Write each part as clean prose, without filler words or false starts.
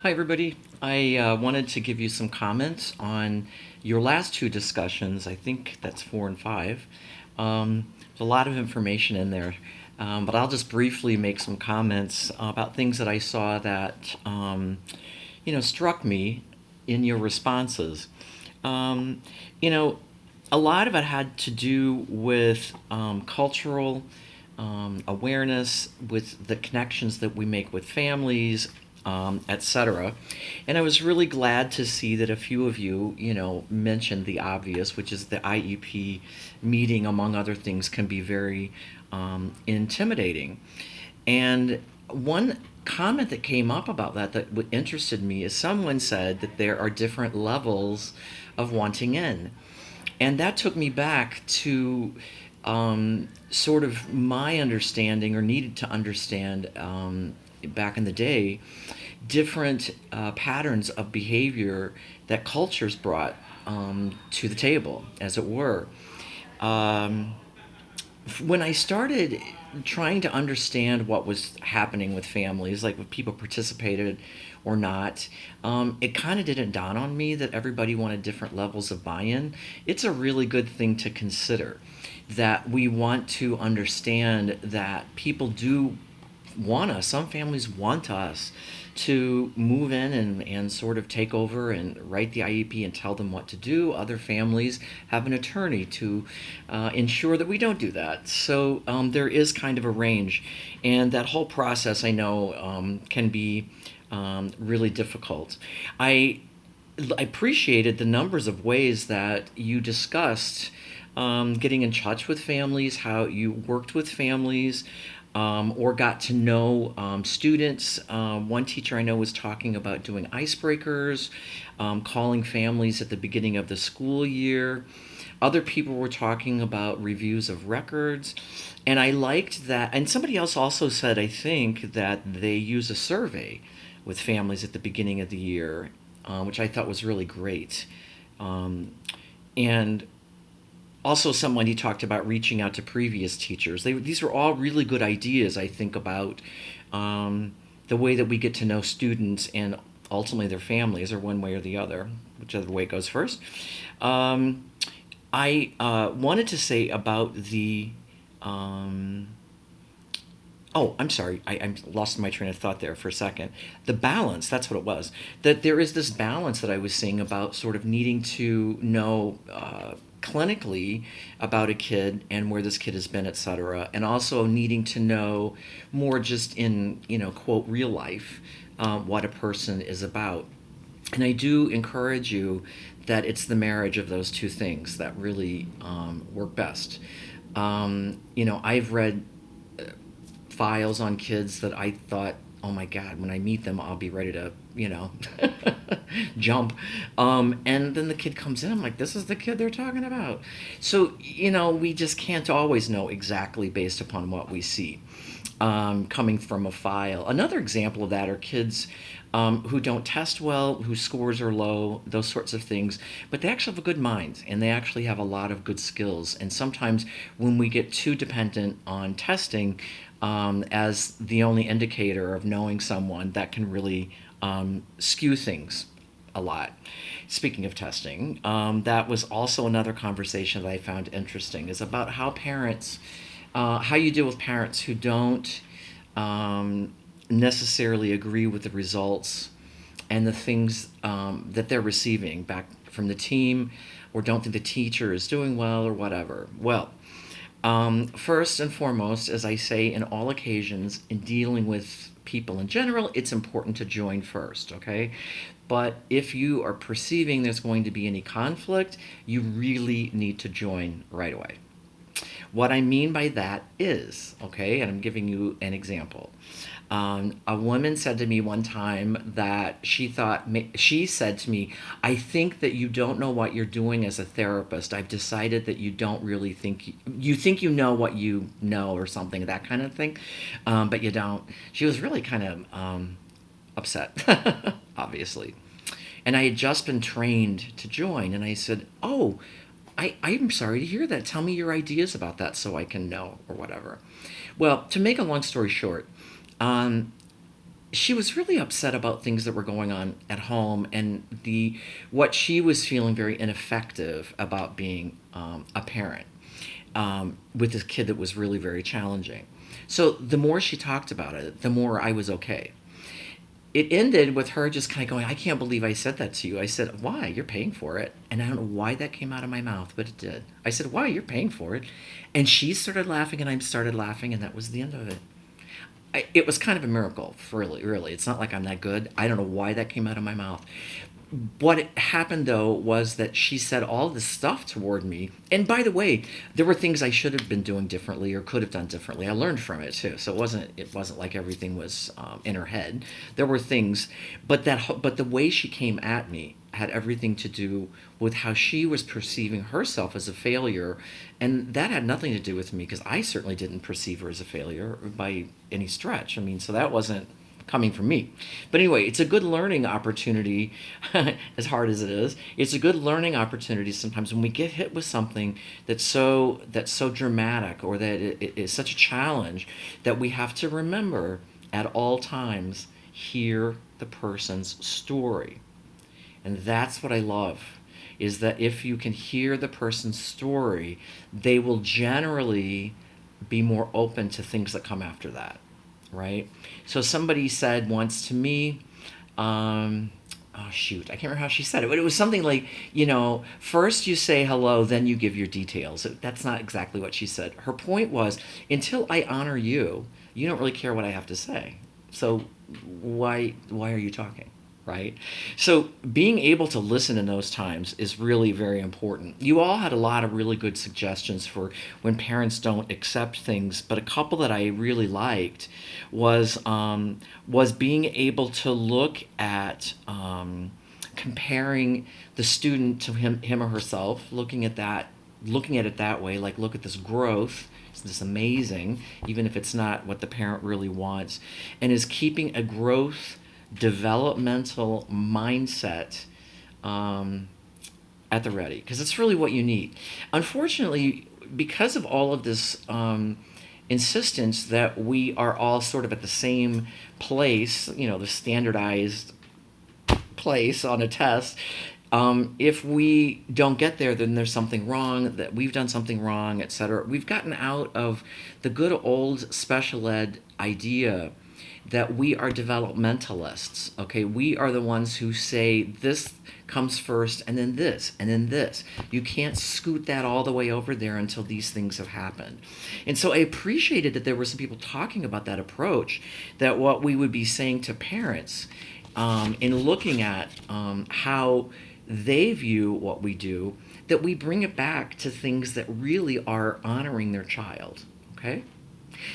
Hi, everybody. I wanted to give you some comments on your last two discussions. I think that's 4 and 5. There's a lot of information in there, but I'll just briefly make some comments about things that I saw that struck me in your responses. Um, you know, a lot of it had to do with cultural awareness, with the connections that we make with families, etc. And I was really glad to see that a few of you, mentioned the obvious, which is the IEP meeting, among other things, can be very intimidating. And one comment that came up about that interested me is someone said that there are different levels of wanting in. And that took me back to sort of my understanding, or needed to understand back in the day, different patterns of behavior that cultures brought to the table, as it were. Um, when I started trying to understand what was happening with families, like if people participated or not, it kind of didn't dawn on me that everybody wanted different levels of buy in. It's a really good thing to consider that we want to understand that people do want us, some families want us to move in and sort of take over and write the IEP and tell them what to do. Other families have an attorney to ensure that we don't do that. So there is kind of a range. And that whole process, I know, can be really difficult. I appreciated the numbers of ways that you discussed getting in touch with families, how you worked with families, or got to know students. One teacher I know was talking about doing icebreakers, calling families at the beginning of the school year. Other people were talking about reviews of records. And I liked that. And somebody else also said, I think, that they use a survey with families at the beginning of the year, which I thought was really great. And also, someone he talked about reaching out to previous teachers. These are all really good ideas, I think, about the way that we get to know students and ultimately their families, or one way or the other, whichever way it goes first. I wanted to say about the. Oh, I'm sorry. I lost my train of thought there for a second. The balance, that's what it was. That there is this balance that I was seeing about sort of needing to know clinically about a kid and where this kid has been, etc. And also needing to know more just in, quote, real life, what a person is about. And I do encourage you that it's the marriage of those two things that really work best. I've read files on kids that I thought, oh my God, when I meet them, I'll be ready to, jump. And then the kid comes in, I'm like, this is the kid they're talking about. So, we just can't always know exactly based upon what we see coming from a file. Another example of that are kids who don't test well, whose scores are low, those sorts of things, but they actually have a good mind and they actually have a lot of good skills. And sometimes when we get too dependent on testing as the only indicator of knowing someone, that can really skew things a lot. Speaking of testing, that was also another conversation that I found interesting, is about how parents, how you deal with parents who don't necessarily agree with the results and the things that they're receiving back from the team, or don't think the teacher is doing well, or whatever. Well, first and foremost, as I say in all occasions, in dealing with people in general, it's important to join first, okay? But if you are perceiving there's going to be any conflict, you really need to join right away. What I mean by that is, okay, and I'm giving you an example. A woman said to me one time that she said to me, I think that you don't know what you're doing as a therapist. I've decided that you don't really think you know what you know, or something, that kind of thing, but you don't. She was really kind of upset, obviously. And I had just been trained to join, and I said, oh, I'm sorry to hear that. Tell me your ideas about that so I can know, or whatever. Well, to make a long story short, um, she was really upset about things that were going on at home, and the what she was feeling very ineffective about being a parent with this kid that was really very challenging. So the more she talked about it, the more I was okay. It ended with her just kind of going, I can't believe I said that to you. I said, why? You're paying for it. And I don't know why that came out of my mouth, but it did. I said, why? You're paying for it. And she started laughing, and I started laughing, and that was the end of it. It was kind of a miracle, really, really. It's not like I'm that good. I don't know why that came out of my mouth. What happened though was that she said all this stuff toward me, and by the way, there were things I should have been doing differently or could have done differently. I learned from it too, so it wasn't like everything was in her head. There were things, but the way she came at me had everything to do with how she was perceiving herself as a failure, and that had nothing to do with me, because I certainly didn't perceive her as a failure by any stretch. I mean, so that wasn't coming from me. But anyway, it's a good learning opportunity, as hard as it is. It's a good learning opportunity sometimes when we get hit with something that's so dramatic, or that it is such a challenge, that we have to remember at all times, hear the person's story. And that's what I love, is that if you can hear the person's story, they will generally be more open to things that come after that, right? So somebody said once to me, oh shoot, I can't remember how she said it, but it was something like, first you say hello, then you give your details. That's not exactly what she said. Her point was, until I honor you, you don't really care what I have to say. So why are you talking? Right? So being able to listen in those times is really very important. You all had a lot of really good suggestions for when parents don't accept things, but a couple that I really liked was being able to look at comparing the student to him or herself, looking at it that way, like, look at this growth. Isn't this amazing? Even if it's not what the parent really wants, and is keeping a growth developmental mindset at the ready, because it's really what you need. Unfortunately, because of all of this insistence that we are all sort of at the same place, the standardized place on a test, if we don't get there, then there's something wrong, that we've done something wrong, etc. We've gotten out of the good old special ed idea that we are developmentalists, okay? We are the ones who say this comes first, and then this, and then this. You can't scoot that all the way over there until these things have happened. And so I appreciated that there were some people talking about that approach, that what we would be saying to parents in looking at how they view what we do, that we bring it back to things that really are honoring their child, okay?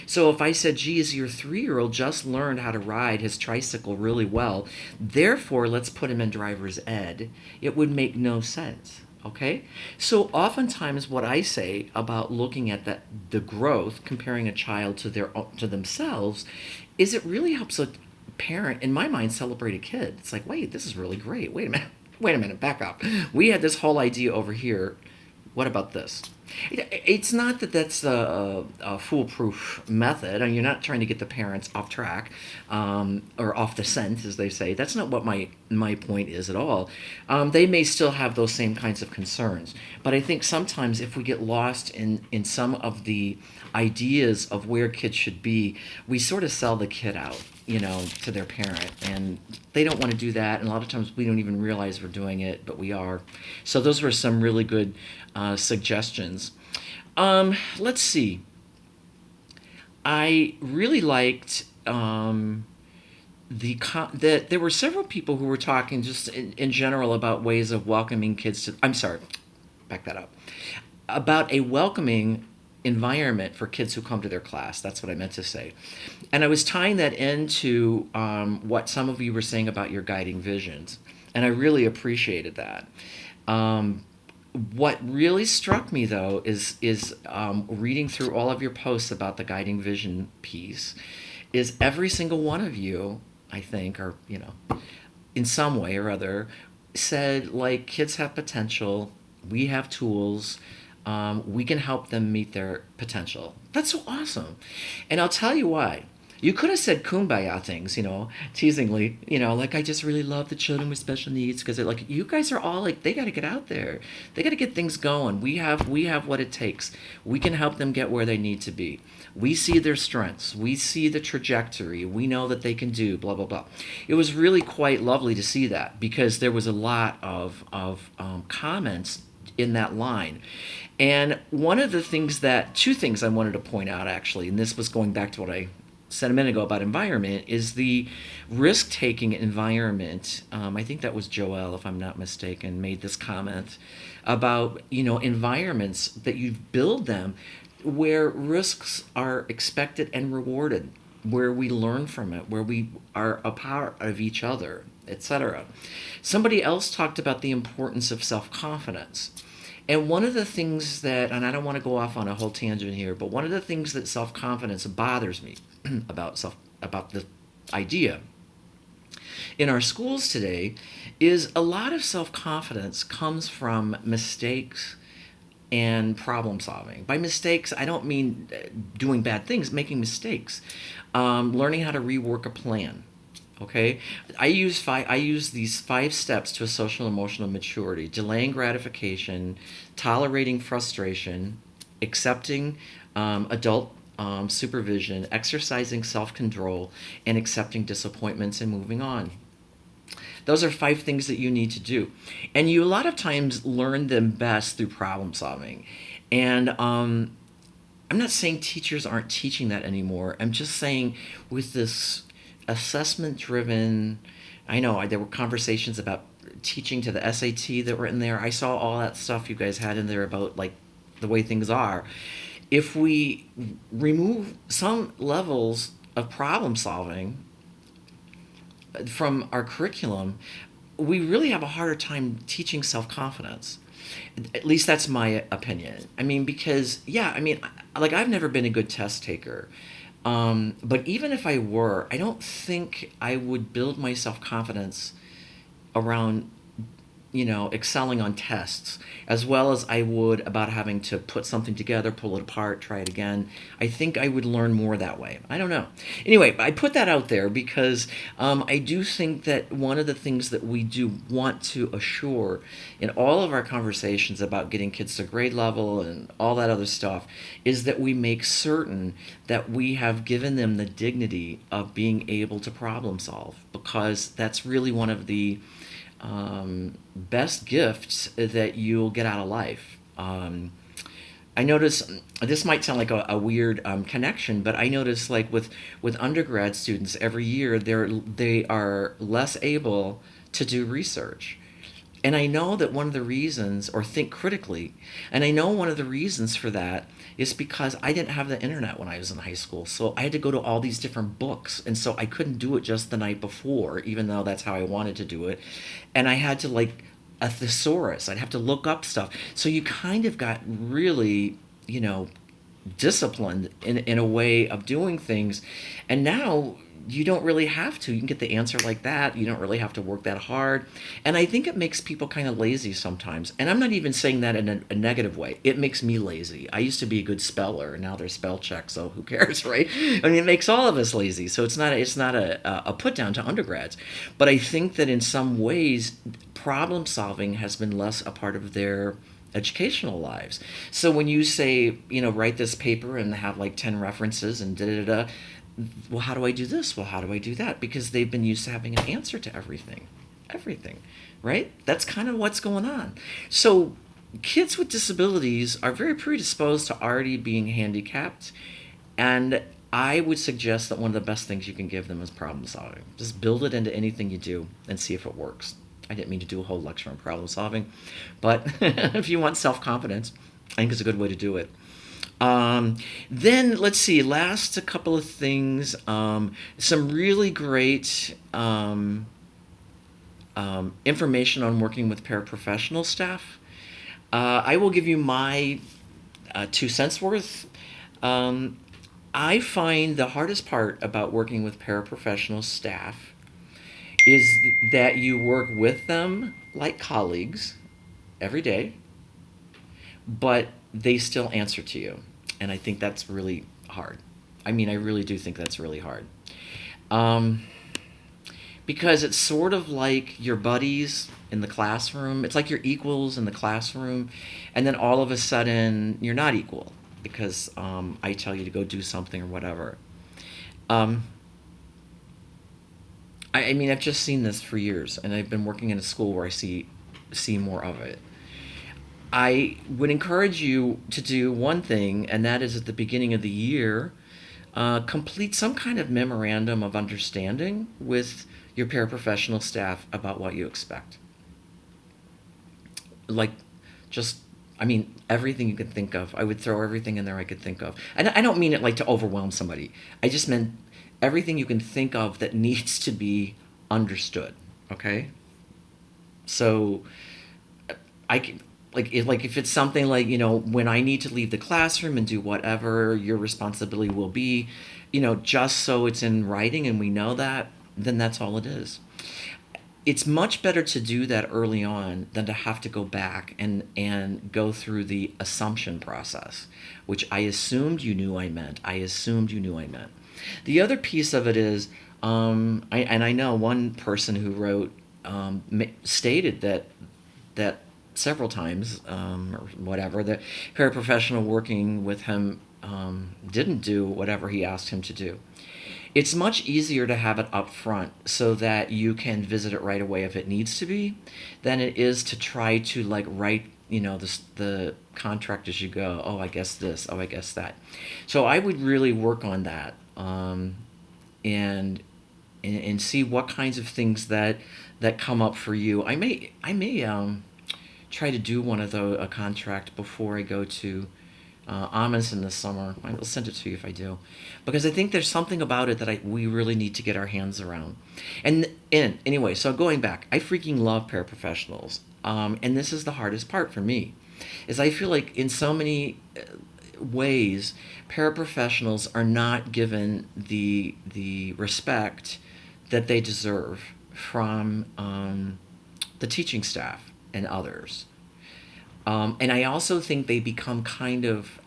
So if I said, geez, your 3-year-old just learned how to ride his tricycle really well, therefore let's put him in driver's ed, it would make no sense. Okay? So oftentimes what I say about looking at the growth, comparing a child to themselves, is it really helps a parent, in my mind, celebrate a kid. It's like, wait, this is really great. Wait a minute, back up. We had this whole idea over here. What about this? It's not that that's a foolproof method, and you're not trying to get the parents off track or off the scent, as they say. That's not what my point is at all. They may still have those same kinds of concerns, but I think sometimes if we get lost in some of the ideas of where kids should be, we sort of sell the kid out, to their parent, and they don't want to do that, and a lot of times we don't even realize we're doing it, but we are. So those were some really good suggestions. Let's see. I really liked that there were several people who were talking just in general about ways of welcoming kids to. I'm sorry, back that up. About a welcoming environment for kids who come to their class. That's what I meant to say. And I was tying that into what some of you were saying about your guiding visions. And I really appreciated that. What really struck me, though, is reading through all of your posts about the guiding vision piece, is every single one of you, I think, or, in some way or other, said, like, kids have potential, we have tools, we can help them meet their potential. That's so awesome. And I'll tell you why. You could have said kumbaya things, teasingly, like I just really love the children with special needs because they're like, you guys are all like, they got to get out there. They got to get things going. We have what it takes. We can help them get where they need to be. We see their strengths. We see the trajectory. We know that they can do blah, blah, blah. It was really quite lovely to see that because there was a lot of comments in that line. And one of the things two things I wanted to point out actually, and this was going back to what I said a minute ago about environment, is the risk-taking environment. I think that was Joel, if I'm not mistaken, made this comment about environments that you build them where risks are expected and rewarded, where we learn from it, where we are a part of each other, etc. Somebody else talked about the importance of self-confidence. And one of the things that, and I don't want to go off on a whole tangent here, but one of the things that self-confidence bothers me about the idea in our schools today is a lot of self-confidence comes from mistakes and problem solving. By mistakes, I don't mean doing bad things, making mistakes, learning how to rework a plan. Okay, I use these 5 steps to a social emotional maturity: delaying gratification, tolerating frustration, accepting adult supervision, exercising self-control, and accepting disappointments and moving on. Those are 5 things that you need to do, and you a lot of times learn them best through problem solving. And I'm not saying teachers aren't teaching that anymore. I'm just saying with this assessment driven, I know there were conversations about teaching to the SAT that were in there. I saw all that stuff you guys had in there about like the way things are. If we remove some levels of problem solving from our curriculum, we really have a harder time teaching self-confidence. At least that's my opinion. I mean, because like I've never been a good test taker. But even if I were, I don't think I would build my self-confidence around, excelling on tests as well as I would about having to put something together, pull it apart, try it again. I think I would learn more that way. I don't know. Anyway, I put that out there because I do think that one of the things that we do want to assure in all of our conversations about getting kids to grade level and all that other stuff is that we make certain that we have given them the dignity of being able to problem solve, because that's really one of the best gifts that you'll get out of life. I notice this might sound like a weird connection, but I notice like with undergrad students every year they are less able to do research. And I know that one of the reasons, or think critically, and I know one of the reasons for that is because I didn't have the internet when I was in high school. So I had to go to all these different books. And so I couldn't do it just the night before, even though that's how I wanted to do it. And I had to like a thesaurus. I'd have to look up stuff. So you kind of got really, disciplined in a way of doing things. And now you don't really have to. You can get the answer like that. You don't really have to work that hard. And I think it makes people kind of lazy sometimes. And I'm not even saying that in a negative way. It makes me lazy. I used to be a good speller, and now there's spell check, so who cares, right? I mean, it makes all of us lazy. So it's not a put down to undergrads. But I think that in some ways, problem solving has been less a part of their educational lives. So when you say, write this paper and have like 10 references and da-da-da, well, how do I do this? Well, how do I do that? Because they've been used to having an answer to everything, right? That's kind of what's going on. So kids with disabilities are very predisposed to already being handicapped. And I would suggest that one of the best things you can give them is problem solving. Just build it into anything you do and see if it works. I didn't mean to do a whole lecture on problem solving, but if you want self-confidence, I think it's a good way to do it. Then let's see, last a couple of things, some really great information on working with paraprofessional staff. I will give you my 2 cents worth. I find the hardest part about working with paraprofessional staff is that you work with them like colleagues every day, but they still answer to you. And I think that's really hard. I mean, I really do think that's really hard. Um, because it's sort of like your buddies in the classroom. It's like your equals in the classroom, and then all of a sudden you're not equal because I tell you to go do something or whatever. Um, I mean, I've just seen this for years, and I've been working in a school where I see more of it. I would encourage you to do one thing, and that is at the beginning of the year, complete some kind of memorandum of understanding with your paraprofessional staff about what you expect. Like, just, I mean, everything you could think of. I would throw everything in there I could think of. And I don't mean it like to overwhelm somebody. I just meant everything you can think of that needs to be understood. Okay? So I can, like if it's something like, when I need to leave the classroom and do whatever your responsibility will be, just so it's in writing and we know that, then that's all it is. It's much better to do that early on than to have to go back and go through the assumption process, which I assumed you knew I meant. I assumed you knew I meant. The other piece of it is, I know one person who wrote stated that several times, or whatever, the paraprofessional working with him didn't do whatever he asked him to do. It's much easier to have it up front so that you can visit it right away if it needs to be, than it is to try to like write the contract as you go. Oh, I guess this. Oh, I guess that. So I would really work on that, and see what kinds of things that come up for you. I may try to do one of a contract before I go to Amundsen this summer. I will send it to you if I do, because I think there's something about it that we really need to get our hands around. And anyway, so going back, I freaking love paraprofessionals, and this is the hardest part for me, is I feel like in so many ways, paraprofessionals are not given the respect that they deserve from the teaching staff and others. And I also think they become kind of,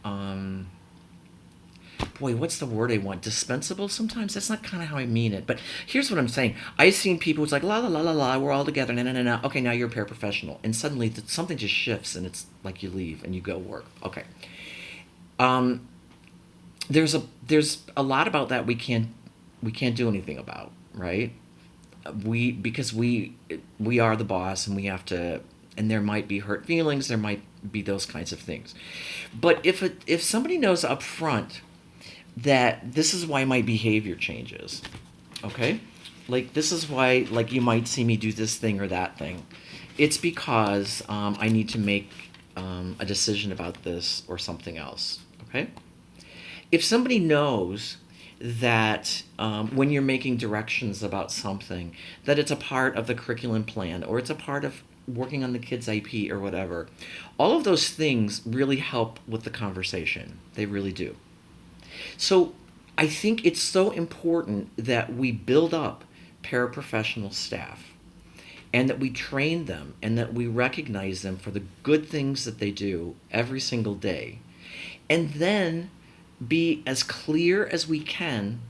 boy, what's the word I want? Dispensable sometimes? That's not kind of how I mean it. But here's what I'm saying. I've seen people who's like, la, la, la, la, la, we're all together, no, no, no, no. Okay, now you're a paraprofessional. And suddenly something just shifts, and it's like you leave and you go work. Okay. There's a lot about that we can't do anything about, right? Because we are the boss, and we have to, and there might be hurt feelings, there might be those kinds of things. But if somebody knows up front that this is why my behavior changes, okay? Like, this is why, like, you might see me do this thing or that thing. It's because I need to make a decision about this or something else, okay? If somebody knows that when you're making directions about something, that it's a part of the curriculum plan, or it's a part of working on the kid's IP or whatever, all of those things really help with the conversation. They really do. So I think it's so important that we build up paraprofessional staff, and that we train them, and that we recognize them for the good things that they do every single day, and then be as clear as we can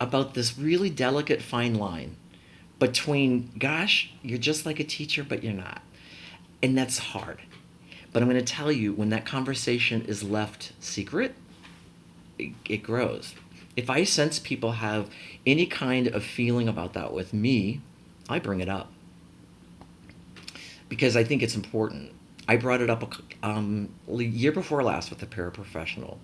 about this really delicate fine line between, gosh, you're just like a teacher, but you're not. And that's hard. But I'm going to tell you, when that conversation is left secret, it grows. If I sense people have any kind of feeling about that with me, I bring it up, because I think it's important. I brought it up year before last with a paraprofessional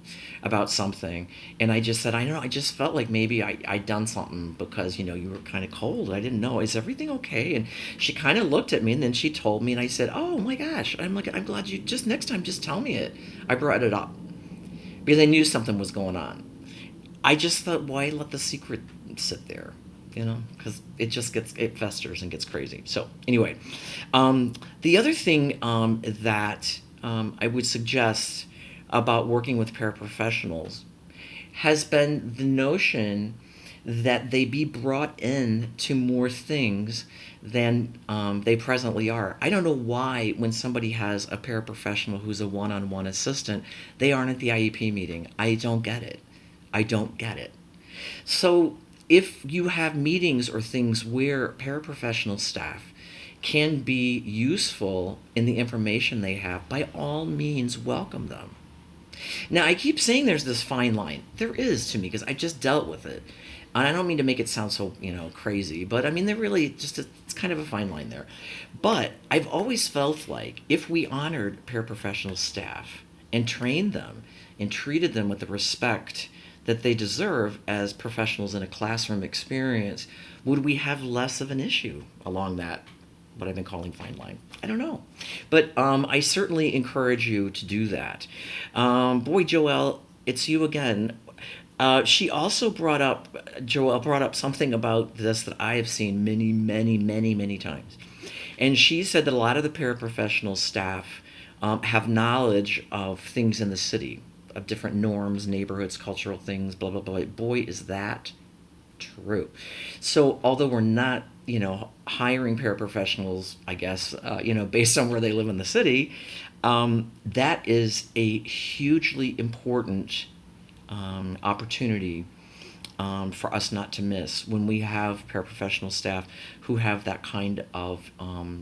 about something, and I just said, I don't know, I just felt like maybe I'd done something because, you were kind of cold. I didn't know. Is everything okay? And she kind of looked at me, and then she told me, and I said, oh my gosh. I'm like, I'm glad you, just next time, just tell me it. I brought it up because I knew something was going on. I just thought, why let the secret sit there? Because it festers and gets crazy. So anyway, the other thing that I would suggest about working with paraprofessionals has been the notion that they be brought in to more things than they presently are. I don't know why, when somebody has a paraprofessional who's a one-on-one assistant, they aren't at the IEP meeting. I don't get it. I don't get it. So if you have meetings or things where paraprofessional staff can be useful in the information they have, by all means, welcome them. Now, I keep saying there's this fine line. There is to me because I just dealt with it. And I don't mean to make it sound so, crazy, but I mean, there really it's kind of a fine line there. But I've always felt like if we honored paraprofessional staff and trained them and treated them with the respect that they deserve as professionals in a classroom experience, would we have less of an issue along that, what I've been calling fine line? I don't know. But I certainly encourage you to do that. Boy, Joelle, it's you again. She also Joelle brought up something about this that I have seen many, many, many, many times. And she said that a lot of the paraprofessional staff have knowledge of things in the city, of different norms, neighborhoods, cultural things, blah, blah, blah. Boy, is that true. So although we're not, hiring paraprofessionals, I guess, based on where they live in the city, that is a hugely important opportunity for us not to miss when we have paraprofessional staff who have that kind of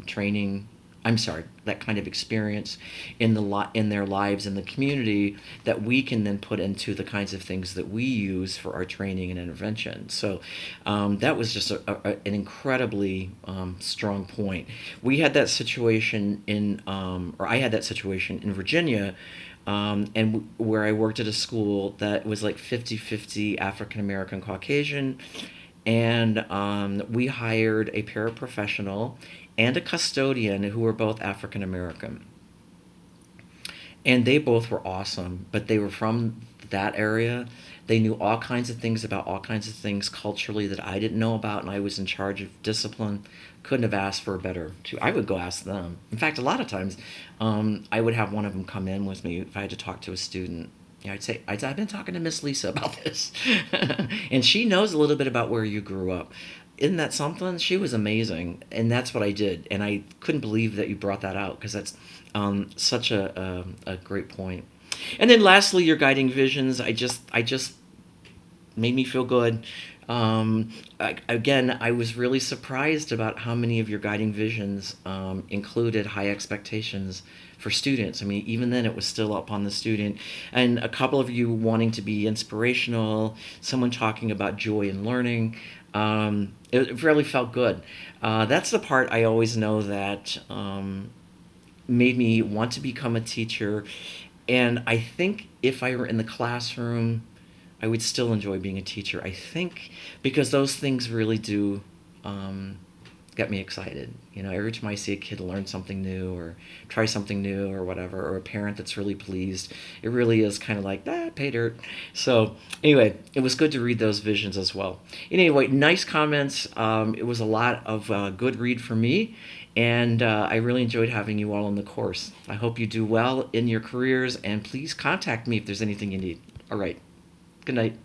training. I'm sorry, that kind of experience in their lives in the community that we can then put into the kinds of things that we use for our training and intervention. So that was just an incredibly strong point. We had that situation or I had that situation in Virginia, and where I worked at a school that was like 50-50 African American Caucasian, and we hired a paraprofessional and a custodian who were both African American. And they both were awesome, but they were from that area. They knew all kinds of things about all kinds of things culturally that I didn't know about, and I was in charge of discipline. Couldn't have asked for a better two. I would go ask them. In fact, a lot of times, I would have one of them come in with me if I had to talk to a student. I'd say, I've been talking to Miss Lisa about this. And she knows a little bit about where you grew up. Isn't that something? She was amazing. And that's what I did. And I couldn't believe that you brought that out because that's such a great point. And then lastly, your guiding visions. I just made me feel good. I was really surprised about how many of your guiding visions included high expectations for students. I mean, even then it was still up on the student. And a couple of you wanting to be inspirational, someone talking about joy in learning. It really felt good. That's the part I always know that made me want to become a teacher. And I think if I were in the classroom, I would still enjoy being a teacher. I think because those things really do get me excited. Every time I see a kid learn something new or try something new or whatever, or a parent that's really pleased, it really is kind of like, pay dirt. So anyway, it was good to read those visions as well. Anyway, nice comments. It was a lot of good read for me. And I really enjoyed having you all on the course. I hope you do well in your careers, and please contact me if there's anything you need. All right. Good night.